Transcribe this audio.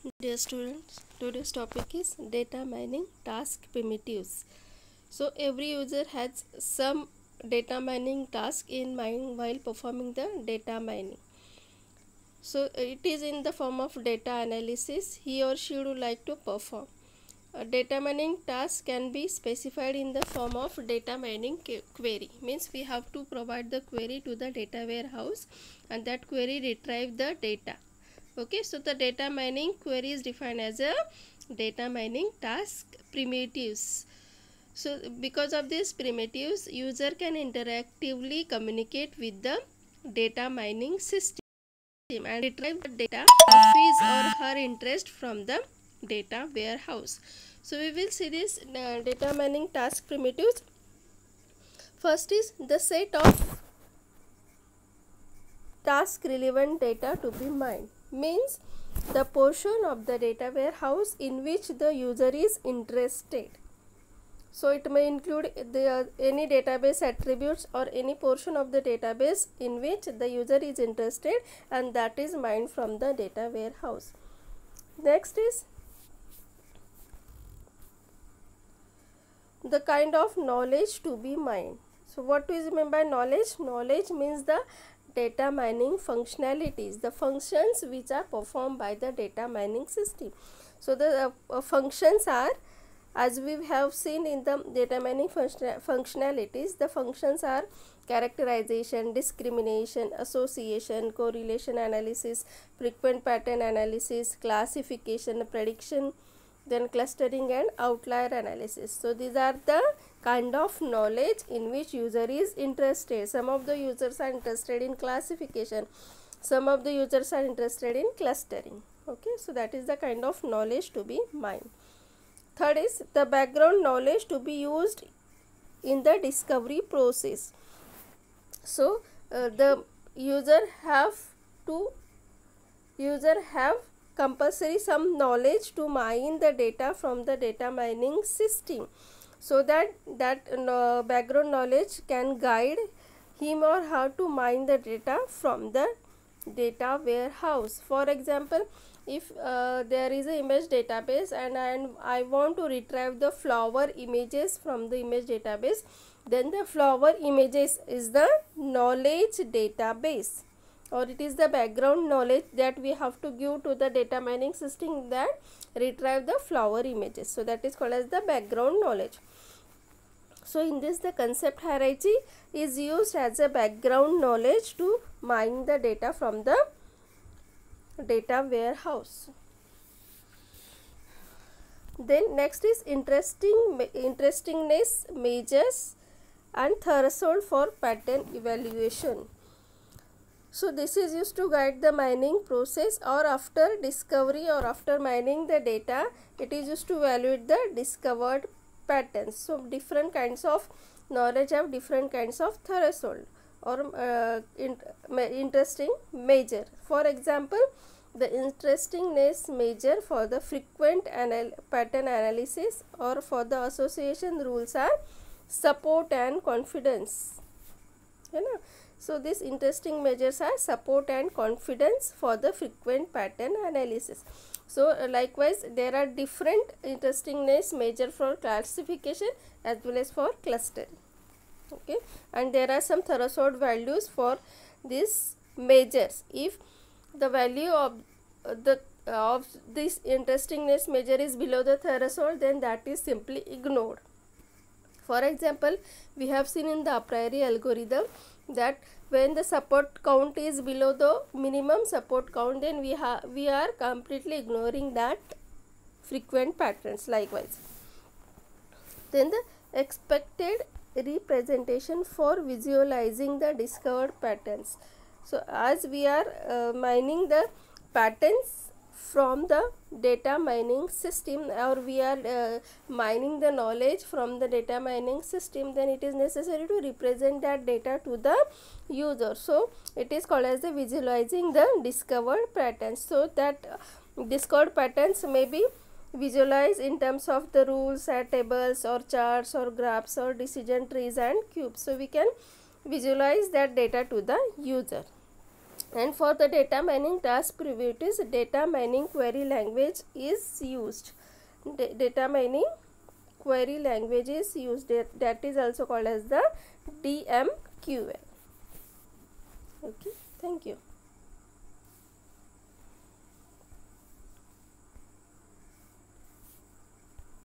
Dear students, today's topic is data mining task primitives. So every user has some data mining task in mind while performing the data mining. So it is in the form of data analysis he or she would like to perform. A data mining task can be specified in the form of data mining query. Means we have to provide the query to the data warehouse and that query retrieve the data. Okay, so the data mining query is defined as a data mining task primitives. So because of these primitives, user can interactively communicate with the data mining system and retrieve the data of his or her interest from the data warehouse. So we will see this data mining task primitives. First is the set of task relevant data to be mined. Means the portion of the data warehouse in which the user is interested. So it may include any database attributes or any portion of the database in which the user is interested, and that is mined from the data warehouse. Next is the kind of knowledge to be mined. So what is meant by knowledge? Knowledge means the data mining functionalities, the functions which are performed by the data mining system. So the functions are, as we have seen in the data mining functionalities, the functions are characterization, discrimination, association, correlation analysis, frequent pattern analysis, classification, prediction, then clustering and outlier analysis. So these are the kind of knowledge in which user is interested. Some of the users are interested in classification, some of the users are interested in clustering. Okay, so that is the kind of knowledge to be mined. Third is the background knowledge to be used in the discovery process. So the user have compulsory some knowledge to mine the data from the data mining system, so that background knowledge can guide him or her to mine the data from the data warehouse. For example, if there is an image database and I want to retrieve the flower images from the image database, then the flower images is the knowledge database, or it is the background knowledge that we have to give to the data mining system that retrieve the flower images. So that is called as the background knowledge. So in this, the concept hierarchy is used as a background knowledge to mine the data from the data warehouse. Then next is interestingness measures and threshold for pattern evaluation. So this is used to guide the mining process, or after discovery or after mining the data, it is used to evaluate the discovered patterns. So different kinds of knowledge have different kinds of threshold or interesting measure. For example, the interestingness measure for the frequent pattern analysis or for the association rules are support and confidence. So these interesting measures are support and confidence for the frequent pattern analysis. So likewise, there are different interestingness measure for classification as well as for clustering. Okay, and there are some threshold values for these measures. If the value of this interestingness measure is below the threshold, then that is simply ignored. For example, we have seen in the a priori algorithm that when the support count is below the minimum support count, then we are completely ignoring that frequent patterns. Likewise, then the expected representation for visualizing the discovered patterns. So as we are mining the patterns from the data mining system, or we are mining the knowledge from the data mining system, then it is necessary to represent that data to the user. So it is called as the visualizing the discovered patterns. So that discovered patterns may be visualized in terms of the rules, tables or charts or graphs or decision trees and cubes. So we can visualize that data to the user. And for the data mining task preview, it is data mining query language is used. Data mining query language is used, that is also called as the DMQL. Okay, thank you.